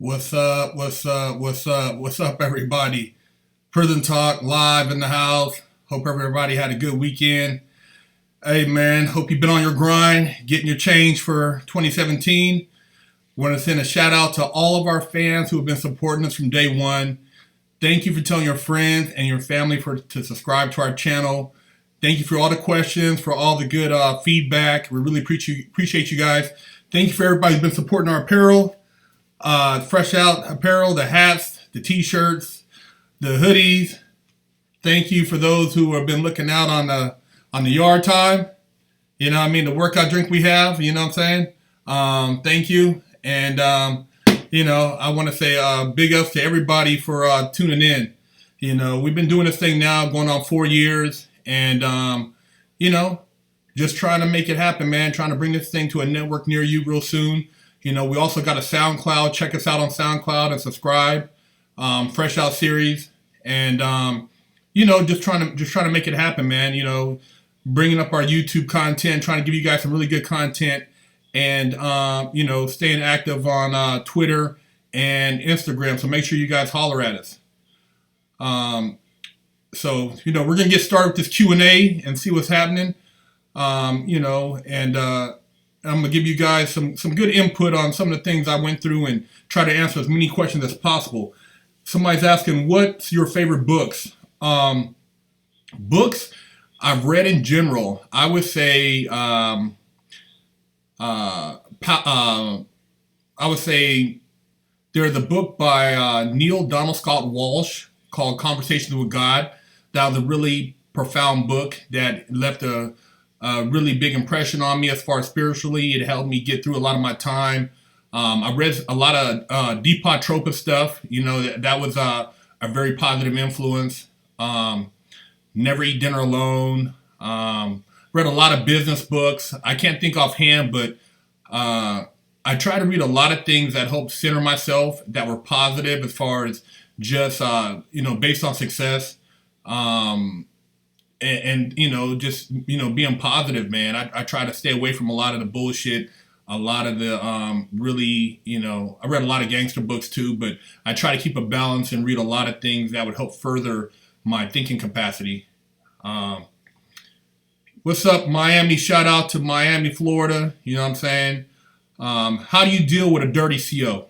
What's up? What's up? What's up? What's up, everybody? Prison Talk live in the house. Hope everybody had a good weekend. Hey, man, hope you've been on your grind, getting your change for 2017. Want to send a shout out to all of our fans who have been supporting us from day one. Thank you for telling your friends and your family to subscribe to our channel. Thank you for all the questions, for all the good feedback. We really appreciate you guys. Thank you for everybody who's been supporting our apparel. Fresh Out apparel, the hats, the t-shirts, the hoodies. Thank you for those who have been looking out on the yard time. You know what I mean? The workout drink we have, you know what I'm saying? Thank you. And, I want to say big ups to everybody for tuning in. You know, we've been doing this thing now going on 4 years. And, just trying to make it happen, man. Trying to bring this thing to a network near you real soon. You know, we also got a SoundCloud. Check us out on SoundCloud and subscribe. FreshOutSeries. And, just trying to make it happen, man. You know, bringing up our YouTube content, trying to give you guys some really good content. And, staying active on Twitter and Instagram. So make sure you guys holler at us. So, we're going to get started with this Q&A and see what's happening. I'm going to give you guys some good input on some of the things I went through and try to answer as many questions as possible. Somebody's asking, what's your favorite books? Books I've read in general, I would say, there's a book by Neil Donald Scott Walsh called Conversations with God. That was a really profound book that left a really big impression on me as far as spiritually. It helped me get through a lot of my time. I read a lot of Deepak Chopra stuff. You know, that was a very positive influence. Never Eat Dinner Alone. Read a lot of business books. I can't think offhand, but I try to read a lot of things that help center myself, that were positive as far as just, based on success. Being positive, man. I try to stay away from a lot of the bullshit, a lot of the I read a lot of gangster books too, but I try to keep a balance and read a lot of things that would help further my thinking capacity. What's up, Miami? Shout out to Miami, Florida. You know what I'm saying? How do you deal with a dirty CO?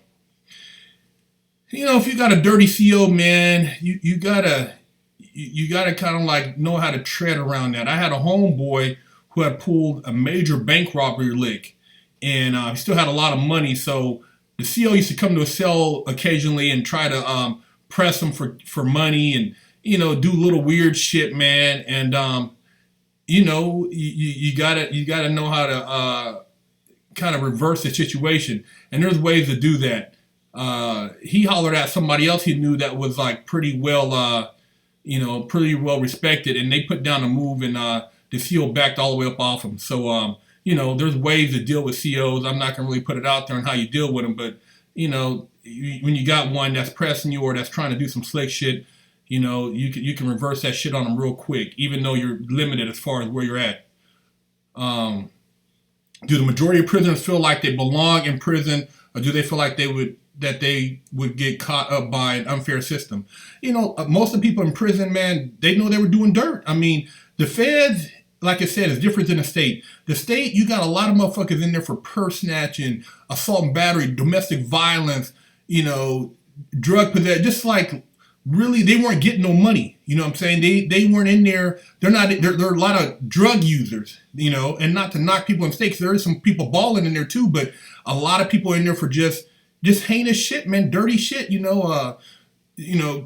You know, if you got a dirty CO, man, you gotta kind of like know how to tread around that. I had a homeboy who had pulled a major bank robbery lick, and he still had a lot of money. So the CO used to come to a cell occasionally and try to press him for money and, do little weird shit, man. And, you gotta know how to kind of reverse the situation. And there's ways to do that. He hollered at somebody else he knew that was like pretty well respected, and they put down a move, and the CO backed all the way up off him. So, there's ways to deal with COs. I'm not going to really put it out there on how you deal with them, but, when you got one that's pressing you or that's trying to do some slick shit, you can reverse that shit on them real quick, even though you're limited as far as where you're at. Do the majority of prisoners feel like they belong in prison, or do they feel like they would get caught up by an unfair system? Most of the people in prison, man, they know they were doing dirt. I mean, the feds, like I said, is different than the state. The state, you got a lot of motherfuckers in there for purse snatching, assault and battery, domestic violence, drug possession. Just like, really, they weren't getting no money. You know what I'm saying? They weren't in there. They're a lot of drug users, and not to knock people in states. There is some people balling in there too, but a lot of people in there for just heinous shit, man, dirty shit,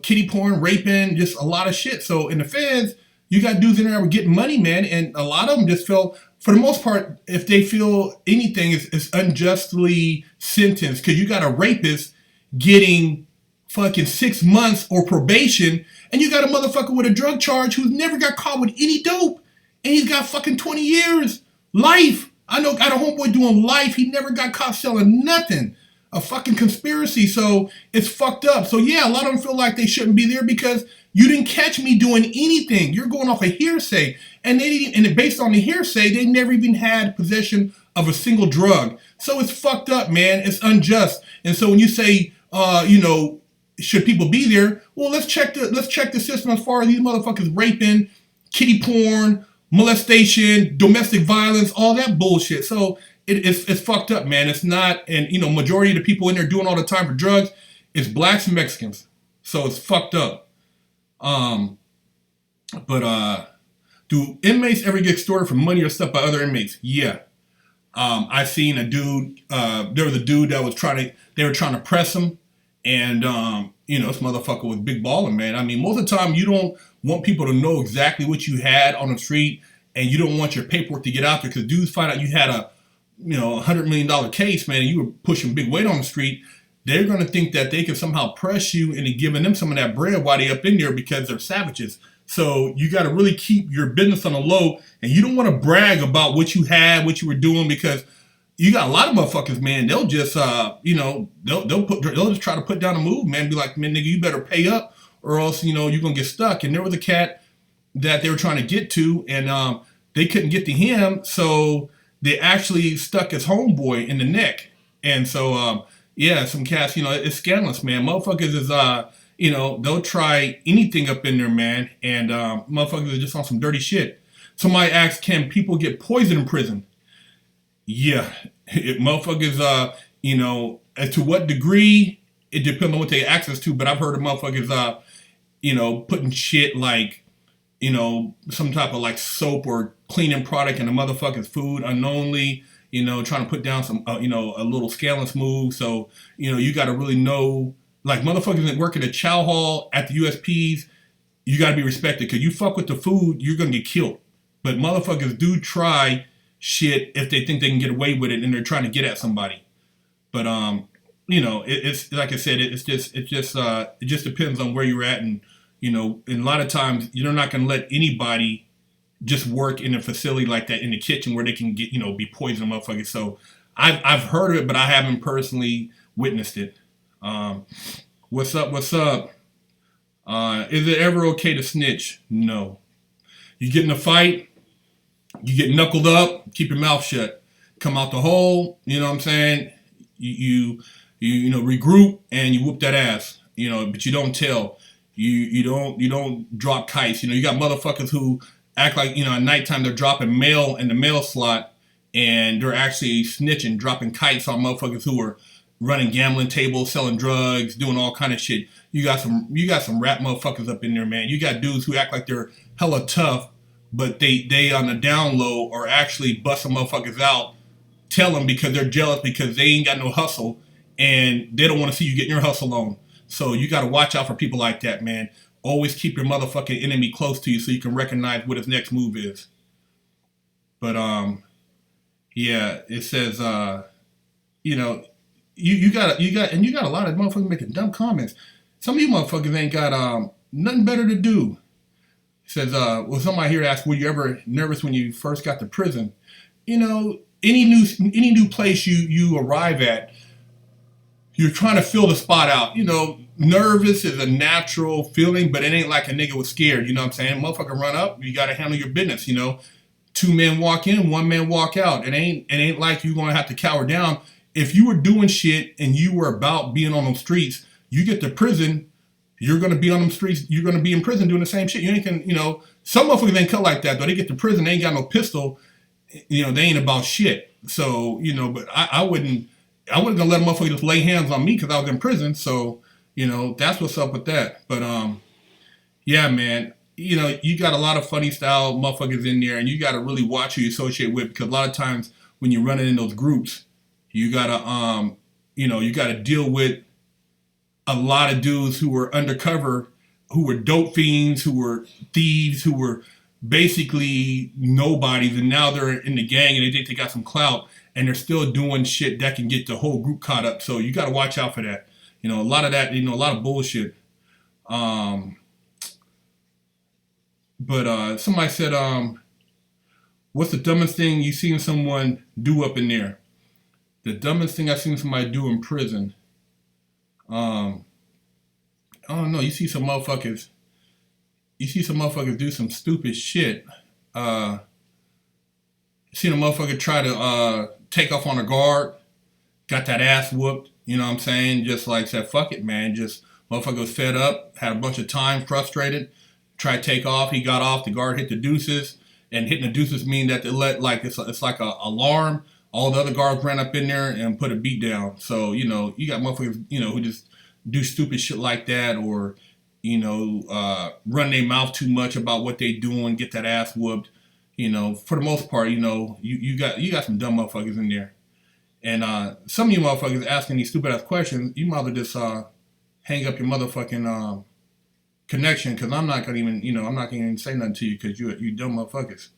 kitty porn, raping, just a lot of shit. So in the feds, you got dudes in there that were getting money, man, and a lot of them just felt, for the most part, if they feel anything is unjustly sentenced, because you got a rapist getting fucking 6 months or probation, and you got a motherfucker with a drug charge who's never got caught with any dope, and he's got fucking 20 years, life. I got a homeboy doing life. He never got caught selling nothing. A fucking conspiracy. So it's fucked up. So yeah, a lot of them feel like they shouldn't be there because you didn't catch me doing anything. You're going off a hearsay. And based on the hearsay, they never even had possession of a single drug. So it's fucked up, man. It's unjust. And so when you say, you know, should people be there? Well, let's check the system as far as these motherfuckers raping, kitty porn, molestation, domestic violence, all that bullshit. So it's fucked up, man. It's not, and you know, majority of the people in there doing all the time for drugs is blacks and Mexicans. So it's fucked up. Um, but do inmates ever get extorted for money or stuff by other inmates? Yeah. I seen a dude. There was a dude that was they were trying to press him, and you know, this motherfucker was big balling, man. I mean, most of the time you don't want people to know exactly what you had on the street, and you don't want your paperwork to get out there because dudes find out you had a, you know, $100 million case, man, and you were pushing big weight on the street. They're gonna think that they can somehow press you into giving them some of that bread while they up in there because they're savages. So you got to really keep your business on the low, and you don't want to brag about what you had, what you were doing, because you got a lot of motherfuckers, man. They'll just, you know, they'll just try to put down a move, man. Be like, man, nigga, you better pay up, or else, you know, you're gonna get stuck. And there was a cat that they were trying to get to, and they couldn't get to him, so they actually stuck his homeboy in the neck. And so, yeah, some cats, you know, it's scandalous, man. Motherfuckers is, you know, they'll try anything up in there, man. And motherfuckers are just on some dirty shit. Somebody asked, can people get poisoned in prison? Yeah. Motherfuckers, you know, as to what degree, it depends on what they have access to. But I've heard of motherfuckers, you know, putting shit like, you know, some type of like soap or cleaning product in a motherfucker's food unknowingly, you know, trying to put down some, you know, a little scandalous move. So, you know, you got to really know. Like motherfuckers that work at a chow hall at the USPs, you gotta be respected. Cause you fuck with the food, you're gonna get killed. But motherfuckers do try shit if they think they can get away with it and they're trying to get at somebody. But you know, it's like I said, it just depends on where you're at, and you know, and a lot of times you're not gonna let anybody just work in a facility like that in the kitchen where they can get, you know, be poisoning motherfuckers. So I've heard of it, but I haven't personally witnessed it. What's up? What's up? Is it ever okay to snitch? No. You get in a fight, you get knuckled up, keep your mouth shut. Come out the hole, you know what I'm saying? You know, regroup and you whoop that ass. You know, but you don't tell. You don't drop kites. You know, you got motherfuckers who act like, you know, at nighttime they're dropping mail in the mail slot and they're actually snitching, dropping kites on motherfuckers who are running gambling tables, selling drugs, doing all kind of shit. You got some rap motherfuckers up in there, man. You got dudes who act like they're hella tough, but they on the down low are actually busting motherfuckers out, tell them because they're jealous because they ain't got no hustle and they don't want to see you getting your hustle on. So you got to watch out for people like that, man. Always keep your motherfucking enemy close to you so you can recognize what his next move is. But yeah, it says you know, you got a lot of motherfuckers making dumb comments. Some of you motherfuckers ain't got nothing better to do. It says, well, somebody here asked, were you ever nervous when you first got to prison? You know, any new place you arrive at, you're trying to fill the spot out. You know, nervous is a natural feeling, but it ain't like a nigga was scared. You know what I'm saying? Motherfucker run up, you got to handle your business. You know, 2 men walk in, 1 man walk out. It ain't like you're gonna have to cower down. If you were doing shit and you were about being on those streets, you get to prison, you're going to be on them streets, you're going to be in prison doing the same shit. You ain't can, you know, some motherfuckers ain't cut like that, though. They get to prison, they ain't got no pistol, you know, they ain't about shit. So, you know, but I wasn't gonna let a motherfucker just lay hands on me because I was in prison. So, you know, that's what's up with that. But, yeah, man, you know, you got a lot of funny style motherfuckers in there, and you got to really watch who you associate with, because a lot of times when you're running in those groups, you gotta, you know, you gotta deal with a lot of dudes who were undercover, who were dope fiends, who were thieves, who were basically nobodies, and now they're in the gang and they think they got some clout, and they're still doing shit that can get the whole group caught up. So you gotta watch out for that. You know, a lot of that, you know, a lot of bullshit. But somebody said, what's the dumbest thing you seen someone do up in there? The dumbest thing I've seen somebody do in prison. I don't know. You see some motherfuckers do some stupid shit. Seen a motherfucker try to take off on a guard, got that ass whooped. You know what I'm saying? Just like said, fuck it, man. Just motherfucker was fed up, had a bunch of time, frustrated, tried to take off. He got off. The guard hit the deuces, and hitting the deuces mean that they let like it's like a alarm. All the other guards ran up in there and put a beat down. So you got motherfuckers who just do stupid shit like that, or run their mouth too much about what they doing, get that ass whooped. For the most part, you got some dumb motherfuckers in there. And some of you motherfuckers asking these stupid ass questions, you might as well just hang up your motherfucking connection, because I'm not gonna even say nothing to you, because you dumb motherfuckers.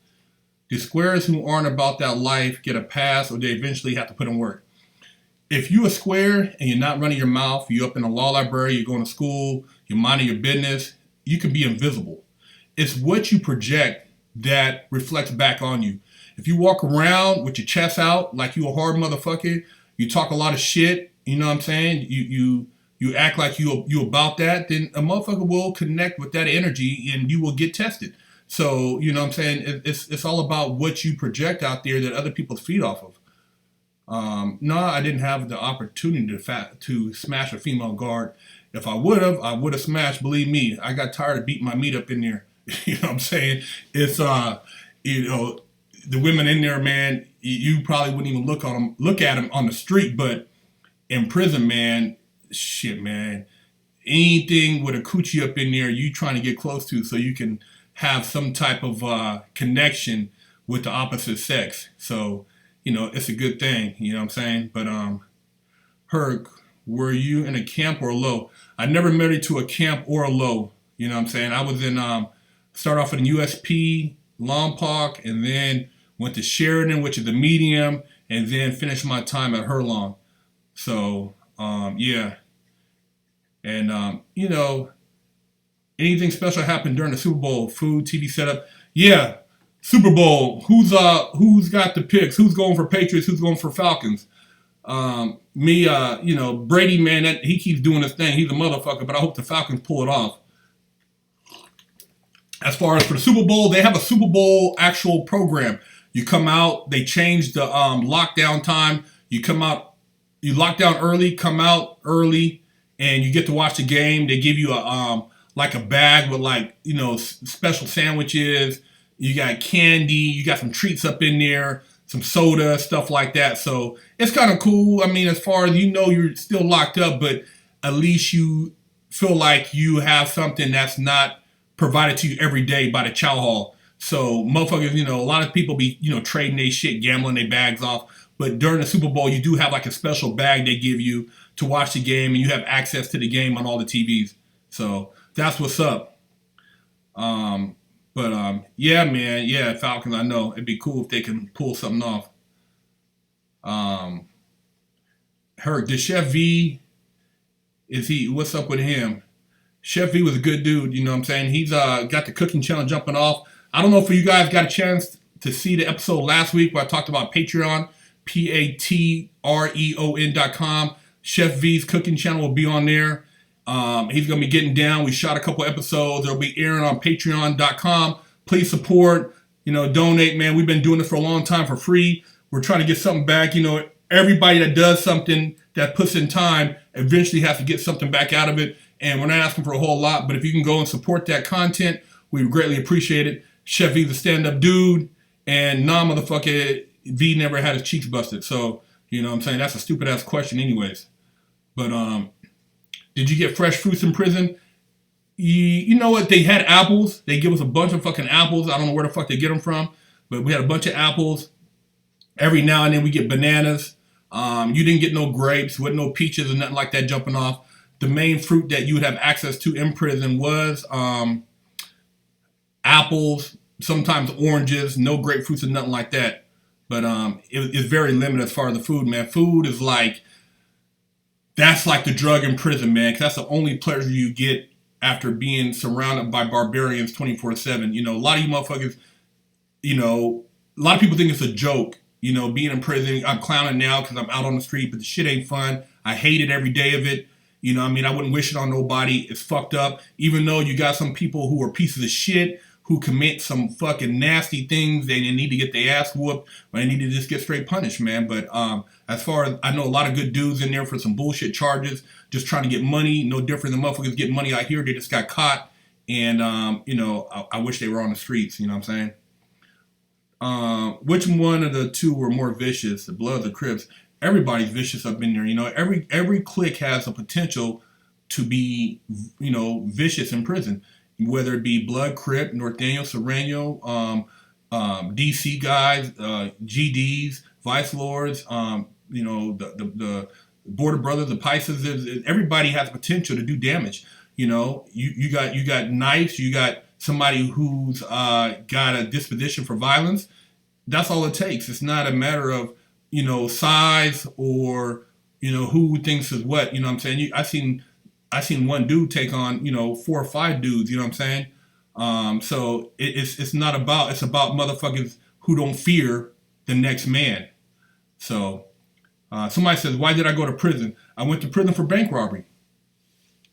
The squares who aren't about that life get a pass, or they eventually have to put in work. If you a square and you're not running your mouth, you're up in the law library, you're going to school, you're minding your business, you can be invisible. It's what you project that reflects back on you. If you walk around with your chest out like you a hard motherfucker, you talk a lot of shit, you know what I'm saying? You act like you about that, then a motherfucker will connect with that energy and you will get tested. So, you know what I'm saying? It's all about what you project out there that other people feed off of. No, I didn't have the opportunity to smash a female guard. If I would have smashed. Believe me, I got tired of beating my meat up in there. You know what I'm saying? It's the women in there, man. You probably wouldn't even look at them on the street, but in prison, man, shit, man. Anything with a coochie up in there, you trying to get close to, so you can have some type of connection with the opposite sex. So, it's a good thing, you know what I'm saying? But, Herc, were you in a camp or a low? I never made it to a camp or a low, you know what I'm saying? I was in, start off in USP, Lompoc, and then went to Sheridan, which is the medium, and then finished my time at Herlong. So, yeah. And, anything special happened during the Super Bowl? Food, TV setup? Yeah. Super Bowl, who's got the picks? Who's going for Patriots? Who's going for Falcons? Brady, man, he keeps doing his thing. He's a motherfucker, but I hope the Falcons pull it off. As far as for the Super Bowl, they have a Super Bowl actual program. You come out, they changed the lockdown time. You come out, you lock down early, come out early, and you get to watch the game. They give you a bag with special sandwiches. You got candy, you got some treats up in there, some soda, stuff like that. So it's kind of cool. I mean, as far as you're still locked up, but at least you feel like you have something that's not provided to you every day by the chow hall. So motherfuckers, a lot of people be, trading their shit, gambling their bags off. But during the Super Bowl, you do have like a special bag they give you to watch the game, and you have access to the game on all the TVs. So that's what's up. Yeah, man, yeah, Falcons, I know. It'd be cool if they can pull something off. The Chef V, what's up with him? Chef V was a good dude, you know what I'm saying? He's got the cooking channel jumping off. I don't know if you guys got a chance to see the episode last week where I talked about Patreon, patreon.com. Chef V's cooking channel will be on there. He's going to be getting down. We shot a couple episodes. They'll be airing on patreon.com. Please support, donate, man. We've been doing this for a long time for free. We're trying to get something back. Everybody that does something, that puts in time, eventually has to get something back out of it. And we're not asking for a whole lot, but if you can go and support that content, we would greatly appreciate it. Chef V's a stand-up dude, and motherfucker V never had his cheeks busted. So, you know what I'm saying? That's a stupid-ass question anyways. But, did you get fresh fruits in prison? You know what? They had apples. They give us a bunch of fucking apples. I don't know where the fuck they get them from, but we had a bunch of apples. Every now and then we get bananas. You didn't get no grapes, with no peaches or nothing like that jumping off. The main fruit that you would have access to in prison was apples, sometimes oranges, no grapefruits or nothing like that. But it's very limited as far as the food, man. Food is that's like the drug in prison, man, because that's the only pleasure you get after being surrounded by barbarians 24/7. A lot of you motherfuckers, a lot of people think it's a joke, being in prison. I'm clowning now because I'm out on the street, but the shit ain't fun. I hate it every day of it. I wouldn't wish it on nobody. It's fucked up. Even though you got some people who are pieces of shit, who commit some fucking nasty things, they need to get their ass whooped, or they need to just get straight punished, man. But as far as I know, a lot of good dudes in there for some bullshit charges, just trying to get money. No different than motherfuckers getting money out here. They just got caught, and I wish they were on the streets. You know what I'm saying? Which one of the two were more vicious, the Bloods or Crips? Everybody's vicious up in there. Every clique has a potential to be, vicious in prison, whether it be Blood, Crip, North Daniel, Sereno, DC guys, GDs, Vice Lords, the Border Brothers, the Pisces. Everybody has potential to do damage. You got knives, you got somebody who's got a disposition for violence. That's all it takes. It's not a matter of size or who thinks is what. You know what I'm saying? I seen one dude take on 4 or 5 dudes. You know what I'm saying? So it's about motherfuckers who don't fear the next man. So somebody says, why did I go to prison? I went to prison for bank robbery.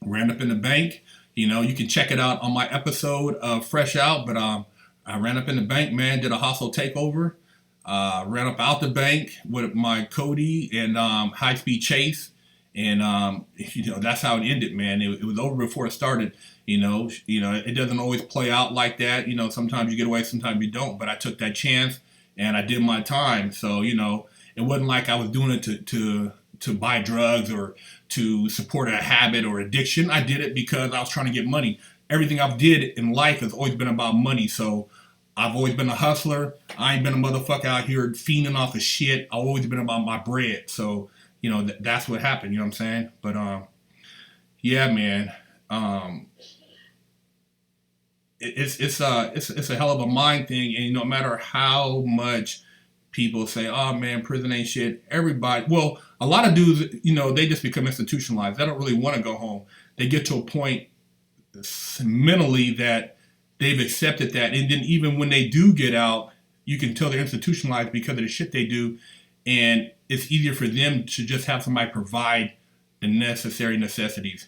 Ran up in the bank. You can check it out on my episode of Fresh Out. But I ran up in the bank, man. Did a hostile takeover. Ran up out the bank with my Cody and high-speed chase. And, that's how it ended, man. It was over before it started. It doesn't always play out like that. Sometimes you get away, sometimes you don't. But I took that chance and I did my time. So, it wasn't like I was doing it to buy drugs or to support a habit or addiction. I did it because I was trying to get money. Everything I've did in life has always been about money. So I've always been a hustler. I ain't been a motherfucker out here fiending off of shit. I've always been about my bread. So, that's what happened. You know what I'm saying? But, yeah, man. It's a hell of a mind thing. And no matter how much people say, oh, man, prison ain't shit. Everybody, well, a lot of dudes, they just become institutionalized. They don't really want to go home. They get to a point mentally that they've accepted that. And then even when they do get out, you can tell they're institutionalized because of the shit they do. And it's easier for them to just have somebody provide the necessary necessities.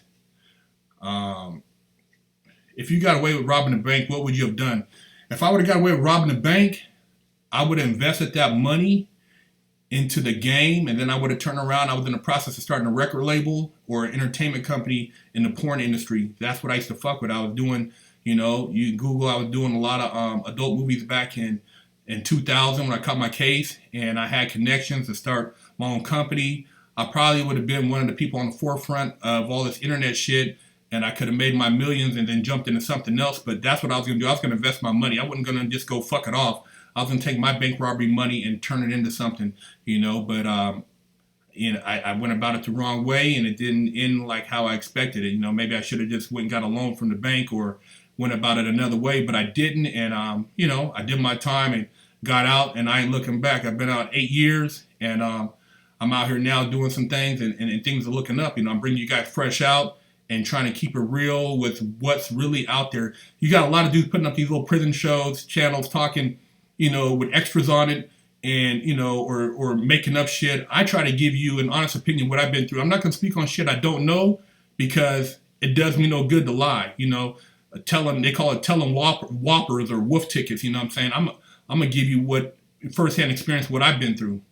If you got away with robbing a bank, what would you have done? If I would have got away with robbing a bank, I would have invested that money into the game, and then I would have turned around. I was in the process of starting a record label or an entertainment company in the porn industry. That's what I used to fuck with. I was doing, you Google, I was doing a lot of adult movies back in 2000 when I caught my case, and I had connections to start my own company. I probably would have been one of the people on the forefront of all this internet shit, and I could have made my millions and then jumped into something else. But that's what I was going to do. I was going to invest my money. I wasn't going to just go fuck it off. I was going to take my bank robbery money and turn it into something, But I went about it the wrong way, and it didn't end like how I expected it. Maybe I should have just went and got a loan from the bank or went about it another way, but I didn't. And, I did my time and got out, and I ain't looking back. I've been out 8 years, and I'm out here now doing some things, and things are looking up. I'm bringing you guys fresh out and trying to keep it real with what's really out there. You got a lot of dudes putting up these little prison shows, channels, talking, with extras on it, and, or making up shit. I try to give you an honest opinion what I've been through. I'm not going to speak on shit I don't know, because it does me no good to lie. They call it telling whoppers or wolf tickets. You know what I'm saying? I'm going to give you what firsthand experience, what I've been through.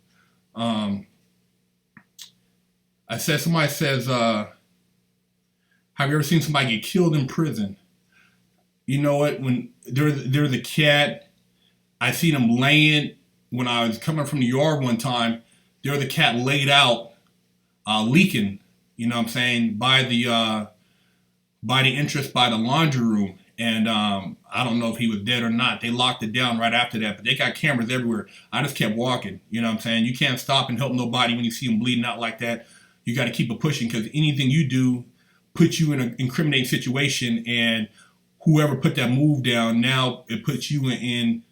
Somebody says, have you ever seen somebody get killed in prison? You know what? When there's a cat, I seen him laying, when I was coming from the yard one time, there was a cat laid out, leaking, you know what I'm saying, by the entrance, by the laundry room. And I don't know if he was dead or not. They locked it down right after that, but they got cameras everywhere. I just kept walking, you know what I'm saying? You can't stop and help nobody when you see them bleeding out like that. You got to keep it pushing, because anything you do puts you in an incriminating situation, and whoever put that move down, now it puts you in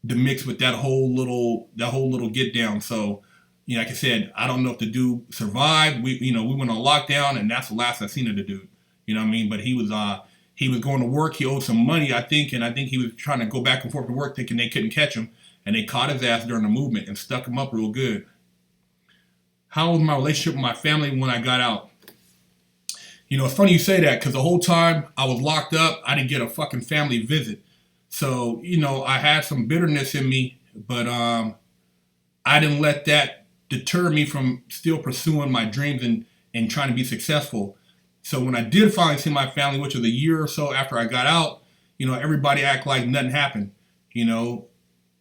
the mix with that whole little get down. So, like I said, I don't know if the dude survived. We went on lockdown, and that's the last I seen of the dude. You know what I mean? But he was going to work. He owed some money, I think, and I think he was trying to go back and forth to work, thinking they couldn't catch him, and they caught his ass during the movement and stuck him up real good. How was my relationship with my family when I got out? It's funny you say that, because the whole time I was locked up, I didn't get a fucking family visit. So, I had some bitterness in me, but I didn't let that deter me from still pursuing my dreams and trying to be successful. So when I did finally see my family, which was a year or so after I got out, everybody act like nothing happened. You know,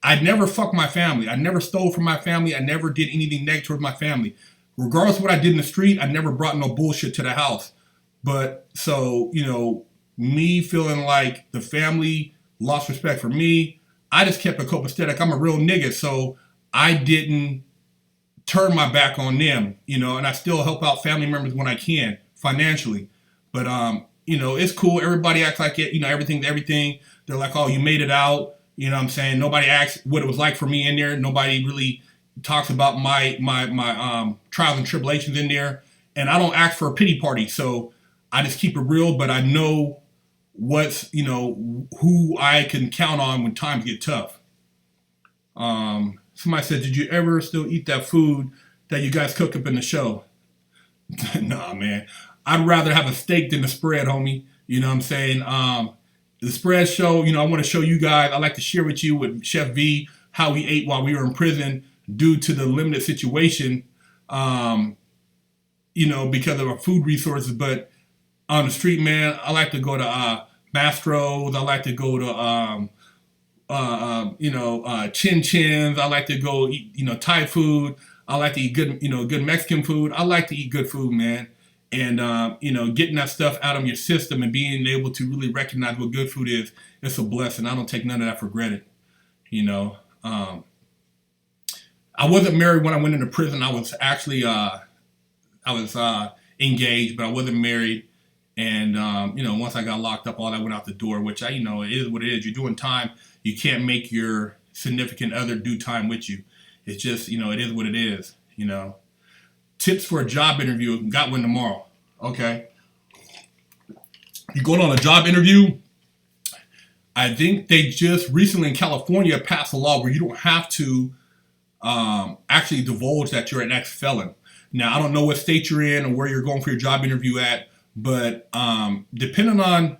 I never fucked my family. I never stole from my family. I never did anything negative towards my family. Regardless of what I did in the street, I never brought no bullshit to the house. But so, me feeling like the family lost respect for me, I just kept a copacetic. I'm a real nigga, so I didn't turn my back on them, and I still help out family members when I can financially. But it's cool. Everybody acts like it, everything. They're like, oh, you made it out. You know what I'm saying? Nobody asks what it was like for me in there. Nobody really talks about my trials and tribulations in there. And I don't ask for a pity party. So I just keep it real, but I know who I can count on when times get tough. Somebody said, did you ever still eat that food that you guys cook up in the show? Nah, man. I'd rather have a steak than a spread, homie. You know what I'm saying? The spread show, I want to show you guys. I like to share with you with Chef V how we ate while we were in prison due to the limited situation, because of our food resources. But on the street, man, I like to go to Mastro's. I like to go to Chin Chins. I like to go eat, Thai food. I like to eat good Mexican food. I like to eat good food, man. And, getting that stuff out of your system and being able to really recognize what good food is, it's a blessing. I don't take none of that for granted, I wasn't married when I went into prison. I was actually, engaged, but I wasn't married. And, once I got locked up, all that went out the door, which it is what it is. You're doing time. You can't make your significant other do time with you. It's just, it is what it is, Tips for a job interview. Got one tomorrow. Okay. You're going on a job interview. I think they just recently in California passed a law where you don't have to actually divulge that you're an ex-felon. Now, I don't know what state you're in or where you're going for your job interview at, but depending on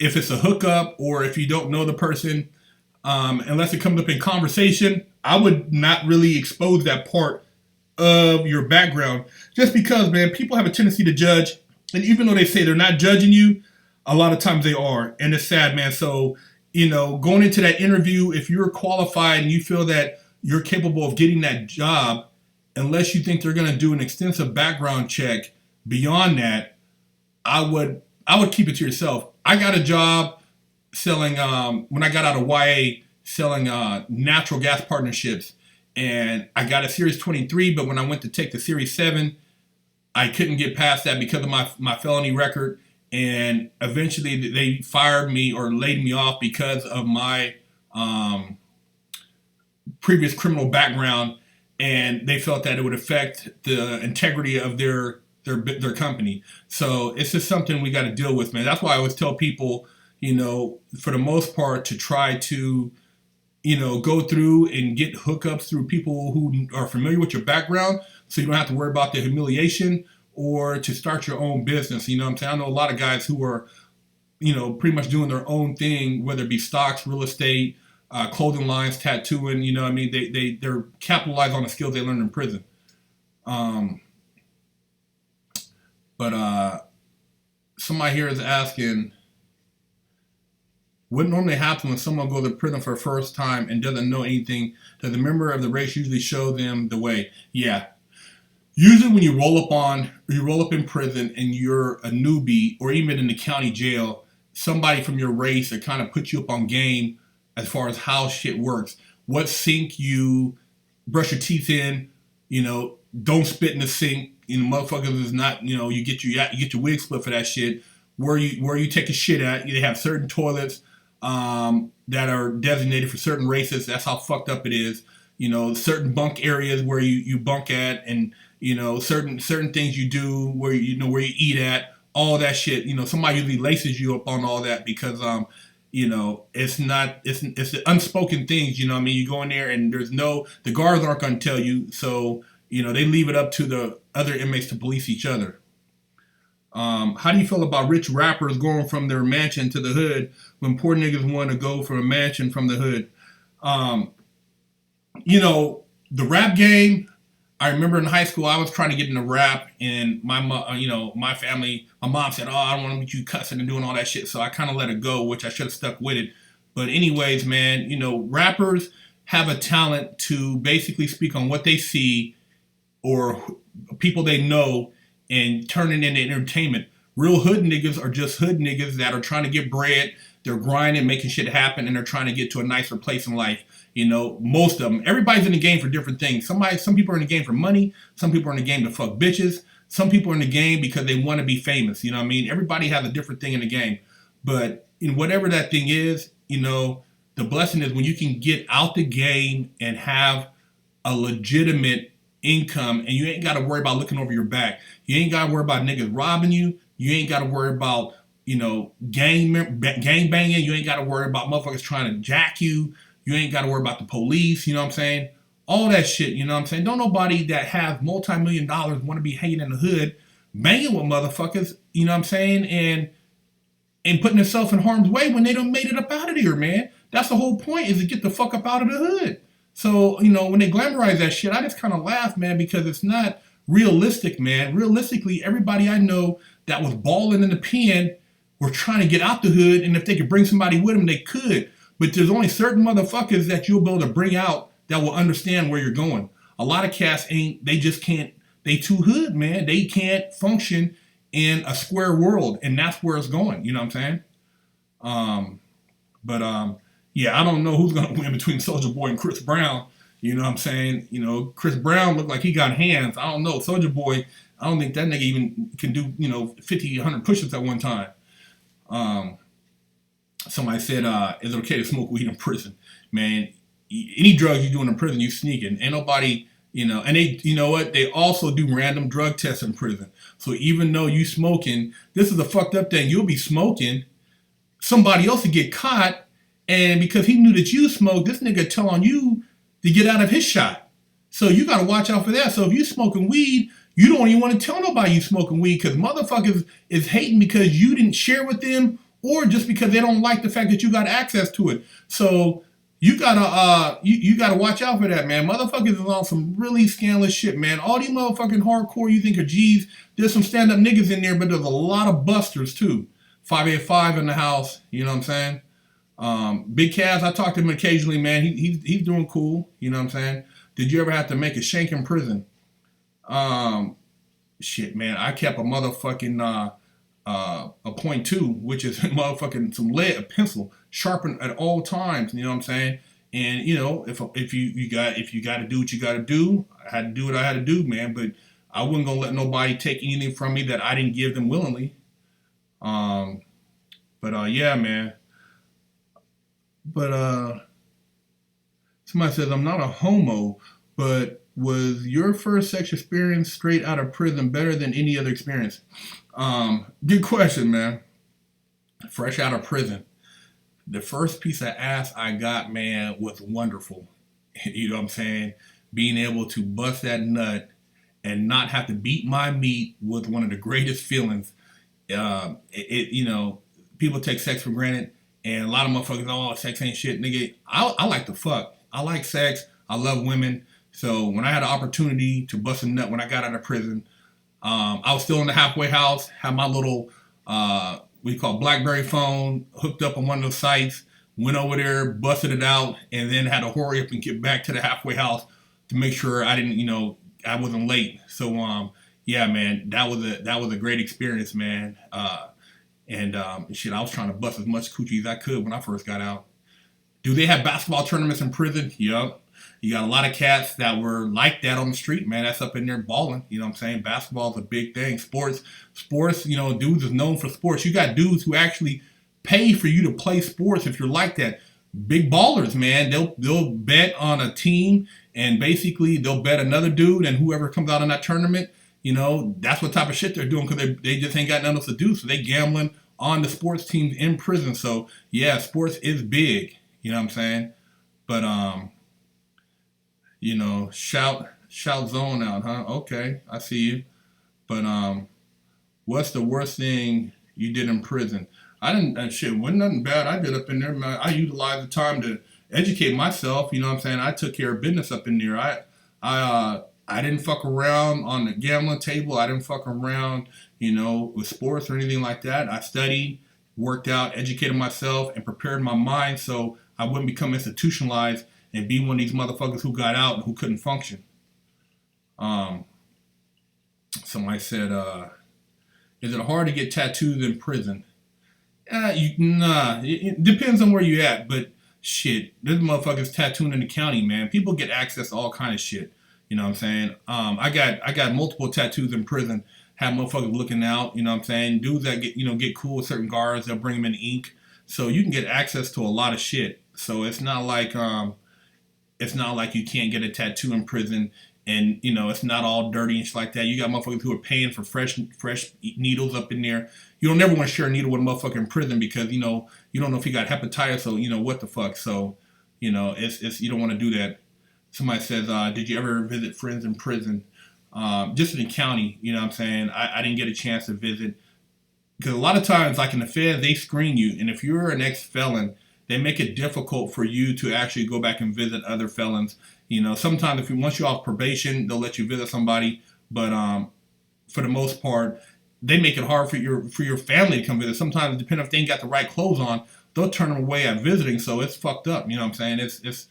if it's a hookup or if you don't know the person, unless it comes up in conversation, I would not really expose that part of your background, just because, man, people have a tendency to judge, and even though they say they're not judging you, a lot of times they are, and it's sad, man. So, going into that interview, if you're qualified and you feel that you're capable of getting that job, unless you think they're going to do an extensive background check beyond that, I would keep it to yourself. I got a job selling, when I got out of YA, selling natural gas partnerships. And I got a Series 23, but when I went to take the Series 7, I couldn't get past that because of my felony record. And eventually they fired me or laid me off because of my previous criminal background. And they felt that it would affect the integrity of their company. So it's just something we got to deal with, man. That's why I always tell people, for the most part, to try to go through and get hookups through people who are familiar with your background, so you don't have to worry about the humiliation, or to start your own business. You know what I'm saying? I know a lot of guys who are, pretty much doing their own thing, whether it be stocks, real estate, clothing lines, tattooing. They're capitalized on the skills they learned in prison. But somebody here is asking, what normally happens when someone goes to prison for the first time and doesn't know anything? Does a member of the race usually show them the way? Yeah. Usually when you roll up in prison and you're a newbie, or even in the county jail, somebody from your race that kind of puts you up on game as far as how shit works. What sink you brush your teeth in, don't spit in the sink. Motherfuckers is not, you get your wig split for that shit. Where you take a shit at, they have certain toilets that are designated for certain races. That's how fucked up it is. Certain bunk areas where you bunk at, and certain things you do where where you eat at, all that shit. Somebody usually laces you up on all that because it's the unspoken things. You go in there and the guards aren't going to tell you, so they leave it up to the other inmates to police each other. How do you feel about rich rappers going from their mansion to the hood when poor niggas want to go from a mansion from the hood? Um, you know, the rap game. I remember in high school I was trying to get into rap, and my family, my mom said, "Oh, I don't want to meet you cussing and doing all that shit." So I kind of let it go, which I should have stuck with it. But anyways, man, rappers have a talent to basically speak on what they see or people they know and turn it into entertainment. Real hood niggas are just hood niggas that are trying to get bread. They're grinding, making shit happen, and they're trying to get to a nicer place in life. Most of them. Everybody's in the game for different things. Some people are in the game for money. Some people are in the game to fuck bitches. Some people are in the game because they want to be famous. You know what I mean? Everybody has a different thing in the game. But in whatever that thing is, the blessing is when you can get out the game and have a legitimate income, and you ain't got to worry about looking over your back. You ain't got to worry about niggas robbing you. You ain't got to worry about gang banging. You ain't got to worry about motherfuckers trying to jack you. You ain't got to worry about the police. You know what I'm saying? All that shit. You know what I'm saying? Don't nobody that has multi-million dollars want to be hanging in the hood, banging with motherfuckers. You know what I'm saying? And putting themselves in harm's way when they done made it up out of here, man. That's the whole point, is to get the fuck up out of the hood. So, when they glamorize that shit, I just kind of laugh, man, because it's not realistic, man. Realistically, everybody I know that was balling in the pen were trying to get out the hood, and if they could bring somebody with them, they could. But there's only certain motherfuckers that you'll be able to bring out that will understand where you're going. A lot of cats they just can't, they too hood, man. They can't function in a square world, and that's where it's going, you know what I'm saying? But yeah, I don't know who's gonna win between Soulja Boy and Chris Brown. You know what I'm saying? Chris Brown looked like he got hands. I don't know. Soulja Boy, I don't think that nigga even can do 50, 100 push-ups at one time. Um, Somebody said, "Is it okay to smoke weed in prison?" Man, any drugs you doing in prison, you sneaking. Ain't nobody, And they, you know what? They also do random drug tests in prison. So even though you smoking, this is a fucked up thing. You'll be smoking, somebody else will get caught, and because he knew that you smoked, this nigga tell on you to get out of his shot. So you gotta watch out for that. So if you smoking weed, you don't even want to tell nobody you smoking weed, because motherfuckers is hating because you didn't share with them, or just because they don't like the fact that you got access to it. So you gotta you gotta watch out for that, man. Motherfuckers is on some really scandalous shit, man. All these motherfucking hardcore you think are G's, there's some stand-up niggas in there, but there's a lot of busters too. 585 in the house, you know what I'm saying? Big Cavs, I talk to him occasionally, man. He's doing cool, you know what I'm saying? Did you ever have to make a shank in prison? Shit, man. I kept a motherfucking a .2, which is motherfucking some lead, a pencil, sharpened at all times. You know what I'm saying? And if you got to do what you got to do, I had to do what I had to do, man. But I wasn't gonna let nobody take anything from me that I didn't give them willingly. But yeah, man. But somebody says, I'm not a homo, but was your first sex experience straight out of prison better than any other experience? Good question, man. Fresh out of prison. The first piece of ass I got, man, was wonderful. You know what I'm saying? Being able to bust that nut and not have to beat my meat was one of the greatest feelings. People take sex for granted, and a lot of motherfuckers, oh, sex ain't shit, nigga. I like to fuck. I like sex. I love women. So when I had an opportunity to bust a nut when I got out of prison, I was still in the halfway house, had my little, we call BlackBerry phone, hooked up on one of those sites, went over there, busted it out, and then had to hurry up and get back to the halfway house to make sure I didn't, I wasn't late. So, yeah, man, that was a great experience, man. And shit, I was trying to bust as much coochie as I could when I first got out. Do they have basketball tournaments in prison? Yup. You got a lot of cats that were like that on the street, man. That's up in there balling. You know what I'm saying? Basketball's a big thing. Sports, dudes is known for sports. You got dudes who actually pay for you to play sports if you're like that. Big ballers, man. They'll bet on a team, and basically they'll bet another dude, and whoever comes out in that tournament, that's what type of shit they're doing, because they just ain't got nothing else to do. So they gambling on the sports teams in prison. So yeah, sports is big. You know what I'm saying? But shout zone out, huh? Okay, I see you. But What's the worst thing you did in prison? I didn't, shit, wasn't nothing bad I did up in there, man. I utilized the time to educate myself, you know what I'm saying? I took care of business up in there. I didn't fuck around on the gambling table. I didn't fuck around, with sports or anything like that. I studied, worked out, educated myself, and prepared my mind so I wouldn't become institutionalized and be one of these motherfuckers who got out and who couldn't function. Um, Somebody said, is it hard to get tattooed in prison? It depends on where you at, but shit, this motherfucker's tattooing in the county, man. People get access to all kind of shit. You know what I'm saying? I got multiple tattoos in prison. Have motherfuckers looking out. You know what I'm saying? Dudes that get cool with certain guards, they'll bring them in ink, so you can get access to a lot of shit. So it's not like you can't get a tattoo in prison, and it's not all dirty and shit like that. You got motherfuckers who are paying for fresh needles up in there. You don't never want to share a needle with a motherfucker in prison because you don't know if he got hepatitis, so what the fuck. So it's you don't want to do that. Somebody says, did you ever visit friends in prison? Just in the county, you know what I'm saying? I didn't get a chance to visit. Because a lot of times, like in the Fed, they screen you. And if you're an ex-felon, they make it difficult for you to actually go back and visit other felons. Sometimes once you're off probation, they'll let you visit somebody. But for the most part, they make it hard for your family to come visit. Sometimes, depending if they ain't got the right clothes on, they'll turn them away at visiting. So it's fucked up. You know what I'm saying? It's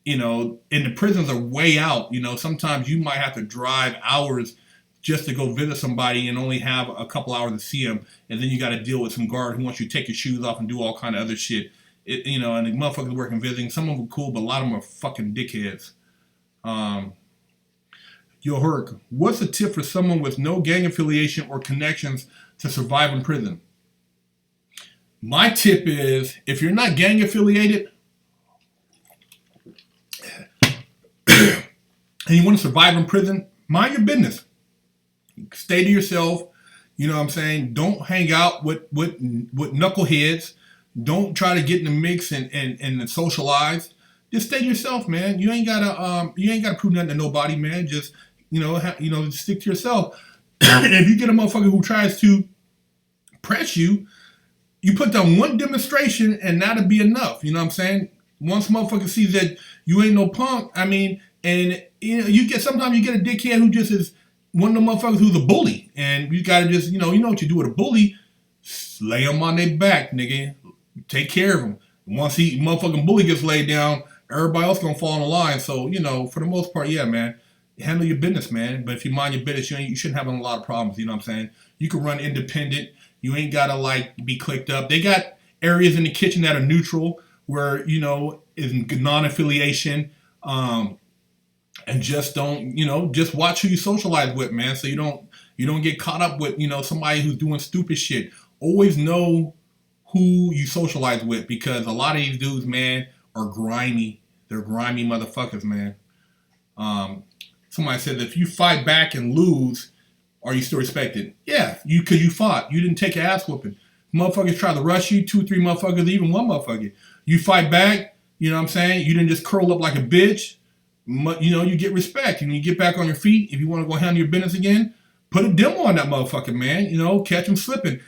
and the prisons are way out. Sometimes you might have to drive hours just to go visit somebody and only have a couple hours to see them. And then you got to deal with some guard who wants you to take your shoes off and do all kind of other shit. And the motherfuckers working visiting, some of them are cool, but a lot of them are fucking dickheads. Yo, Herc, what's a tip for someone with no gang affiliation or connections to survive in prison? My tip is, if you're not gang affiliated, and you want to survive in prison, mind your business. Stay to yourself. You know what I'm saying? Don't hang out with knuckleheads. Don't try to get in the mix and socialize. Just stay to yourself, man. You ain't gotta prove nothing to nobody, man. Just just stick to yourself. And if you get a motherfucker who tries to press you, you put down one demonstration and that'll be enough. You know what I'm saying? Once motherfucker sees that you ain't no punk, and sometimes you get a dickhead who just is one of the motherfuckers who's a bully, and you gotta just you know what you do with a bully, lay them on their back, nigga. Take care of them. Once motherfucking bully gets laid down, everybody else gonna fall in the line. So for the most part, yeah, man, handle your business, man. But if you mind your business, you shouldn't have a lot of problems. You know what I'm saying? You can run independent. You ain't gotta be clicked up. They got areas in the kitchen that are neutral, where is non-affiliation, and just don't just watch who you socialize with, man, so you don't get caught up with somebody who's doing stupid shit. Always know who you socialize with, because a lot of these dudes, man, are grimy. They're grimy motherfuckers, man. Somebody said, if you fight back and lose, are you still respected? Yeah, because you fought. You didn't take an ass whooping. Motherfuckers try to rush you, 2, 3 motherfuckers, even one motherfucker. You fight back, you know what I'm saying? You didn't just curl up like a bitch. You get respect, and you get back on your feet. If you want to go handle your business again, put a demo on that motherfucker, man. Catch him slipping.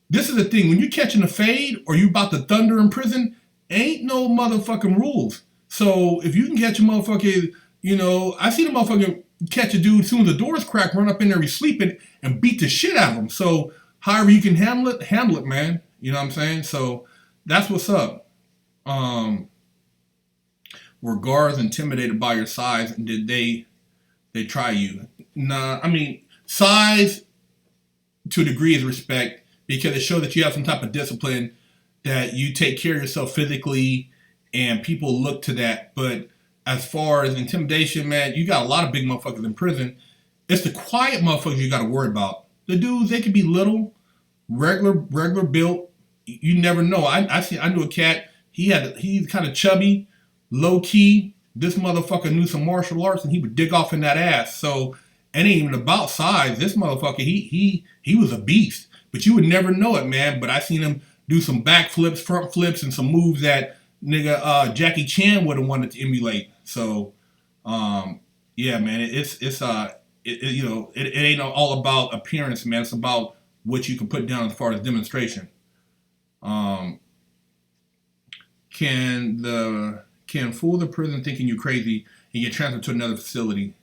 This is the thing. When you're catching a fade or you about to thunder in prison, ain't no motherfucking rules. So if you can catch a motherfucker, I seen a motherfucker catch a dude as soon as the doors crack, run up in there, he's sleeping, and beat the shit out of him. So however you can handle it, man. You know what I'm saying? So that's what's up. Were guards intimidated by your size, and did they try you? Nah, size to a degree is respect, because it shows that you have some type of discipline, that you take care of yourself physically, and people look to that. But as far as intimidation, man, you got a lot of big motherfuckers in prison. It's the quiet motherfuckers you got to worry about. The dudes, they could be little, regular built. You never know. I knew a cat. He's kind of chubby, low key. This motherfucker knew some martial arts, and he would dig off in that ass. So it ain't even about size. This motherfucker, he was a beast. But you would never know it, man. But I seen him do some back flips, front flips, and some moves that Jackie Chan would have wanted to emulate. So yeah, man, it ain't all about appearance, man. It's about what you can put down as far as demonstration. Can fool the prison thinking you're crazy and get transferred to another facility?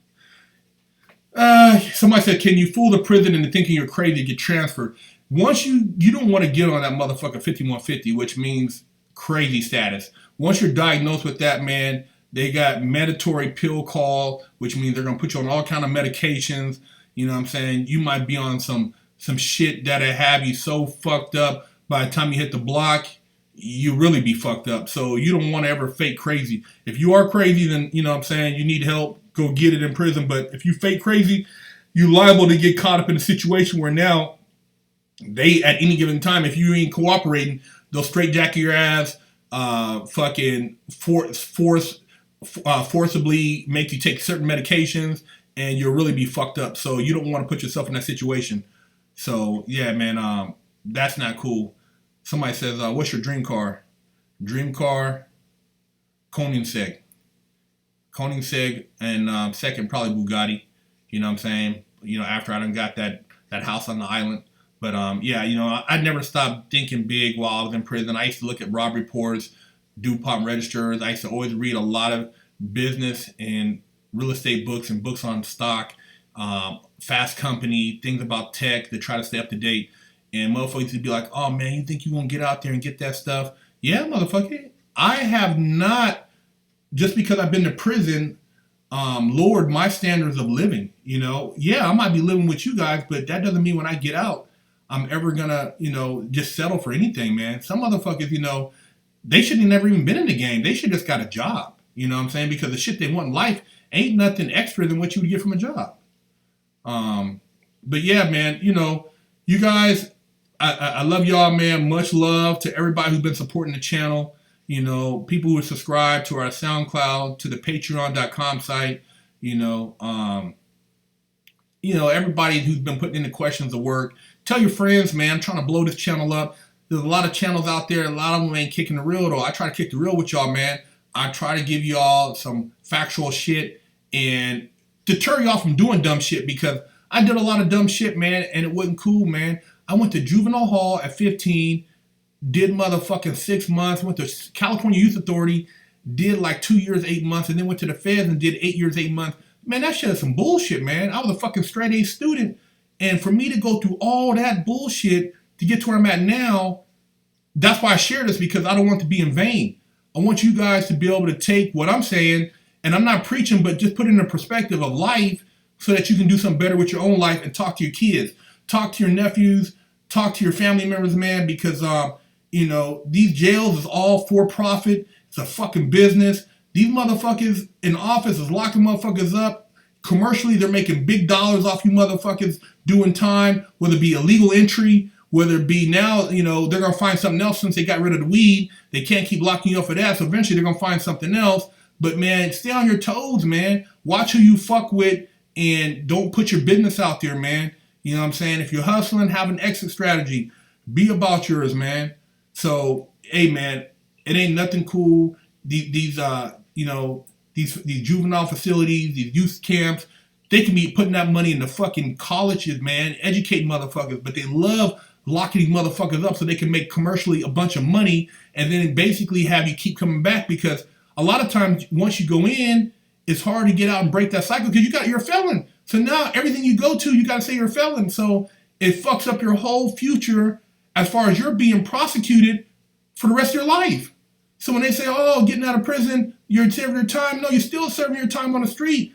Somebody said, can you fool the prison into thinking you're crazy and get transferred? Once you don't want to get on that motherfucker 5150, which means crazy status. Once you're diagnosed with that, man, they got mandatory pill call, which means they're going to put you on all kind of medications. You know what I'm saying? You might be on some shit that'll have you so fucked up by the time you hit the block, you really be fucked up. So you don't want to ever fake crazy. If you are crazy, then, you know what I'm saying, you need help, go get it in prison. But if you fake crazy, you're liable to get caught up in a situation where now they, at any given time, if you ain't cooperating, they'll straitjacket your ass, fucking forcibly make you take certain medications, and you'll really be fucked up. So you don't want to put yourself in that situation. So yeah, man, that's not cool. Somebody says, what's your dream car? Dream car, Koenigsegg. Koenigsegg, and second, probably Bugatti. You know what I'm saying? You know, after I done got that house on the island. But yeah, you know, I never stopped thinking big while I was in prison. I used to look at robbery reports, DuPont registers. I used to always read a lot of business and real estate books and books on stock, Fast Company, things about tech to try to stay up to date. And motherfuckers would be like, oh man, you think you gonna get out there and get that stuff? Yeah, motherfucker. I have not, just because I've been to prison, lowered my standards of living. You know, yeah, I might be living with you guys, but that doesn't mean when I get out, I'm ever gonna, you know, just settle for anything, man. Some motherfuckers, you know, they should have never even been in the game. They should just got a job. You know what I'm saying? Because the shit they want in life ain't nothing extra than what you would get from a job. But yeah, man, you know, you guys, I love y'all, man. Much love to everybody who's been supporting the channel. You know, people who subscribe to our SoundCloud, to the Patreon.com site. You know, everybody who's been putting in the questions of work. Tell your friends, man. I'm trying to blow this channel up. There's a lot of channels out there. A lot of them ain't kicking the real, though. I try to kick the real with y'all, man. I try to give y'all some factual shit and deter y'all from doing dumb shit, because I did a lot of dumb shit, man, and it wasn't cool, man. I went to juvenile hall at 15, did motherfucking 6 months, went to California Youth Authority, did like 2 years, 8 months, and then went to the feds and did 8 years, 8 months. Man, that shit is some bullshit, man. I was a fucking straight A student, and for me to go through all that bullshit to get to where I'm at now, that's why I share this, because I don't want it to be in vain. I want you guys to be able to take what I'm saying, and I'm not preaching, but just put it in a perspective of life so that you can do something better with your own life and talk to your kids, talk to your nephews, talk to your family members, man, because, you know, these jails is all for profit. It's a fucking business. These motherfuckers in office is locking motherfuckers up. Commercially, they're making big dollars off you motherfuckers doing time, whether it be illegal entry, whether it be now, you know, they're going to find something else since they got rid of the weed. They can't keep locking you up for that, so eventually they're going to find something else. But, man, stay on your toes, man. Watch who you fuck with, and don't put your business out there, man. You know what I'm saying? If you're hustling, have an exit strategy. Be about yours, man. So, hey, man, it ain't nothing cool. These juvenile facilities, these youth camps, they can be putting that money in the fucking colleges, man, educating motherfuckers, but they love locking these motherfuckers up so they can make commercially a bunch of money and then basically have you keep coming back, because a lot of times once you go in, it's hard to get out and break that cycle because you're a felon. So now everything you go to, you got to say you're a felon. So it fucks up your whole future as far as you're being prosecuted for the rest of your life. So when they say, oh, getting out of prison, you're serving your time. No, you're still serving your time on the street.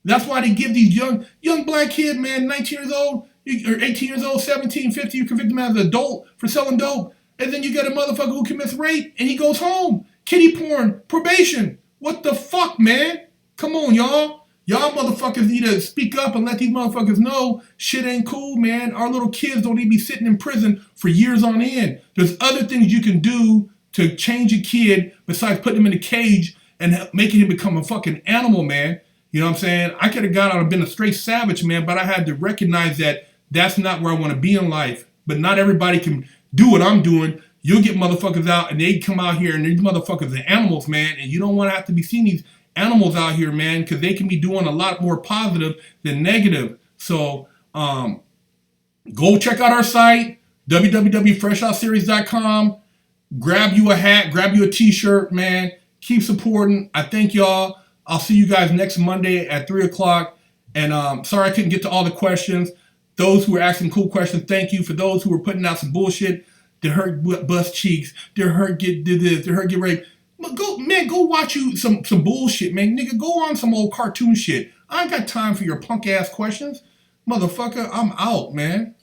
That's why they give these young black kid, man, 19 years old, or 18 years old, 17, 50, you convict him as an adult for selling dope. And then you get a motherfucker who commits rape and he goes home. Kiddie porn, probation. What the fuck, man? Come on, y'all. Y'all motherfuckers need to speak up and let these motherfuckers know shit ain't cool, man. Our little kids don't need to be sitting in prison for years on end. There's other things you can do to change a kid besides putting him in a cage and making him become a fucking animal, man. You know what I'm saying? I could have got out and been a straight savage, man, but I had to recognize that that's not where I want to be in life. But not everybody can do what I'm doing. You'll get motherfuckers out and they come out here and these motherfuckers are animals, man. And you don't want to have to be seeing these animals out here, man, because they can be doing a lot more positive than negative. So, Go check out our site, www.FreshOutSeries.com. Grab you a hat, grab you a t-shirt, man. Keep supporting. I thank y'all. I'll see you guys next Monday at 3 o'clock. And sorry I couldn't get to all the questions. Those who were asking cool questions, thank you. For those who were putting out some bullshit, did her bust cheeks, did her get did this, did her get raped. Go watch you some bullshit, man. Nigga, go on some old cartoon shit. I ain't got time for your punk ass questions. Motherfucker, I'm out, man.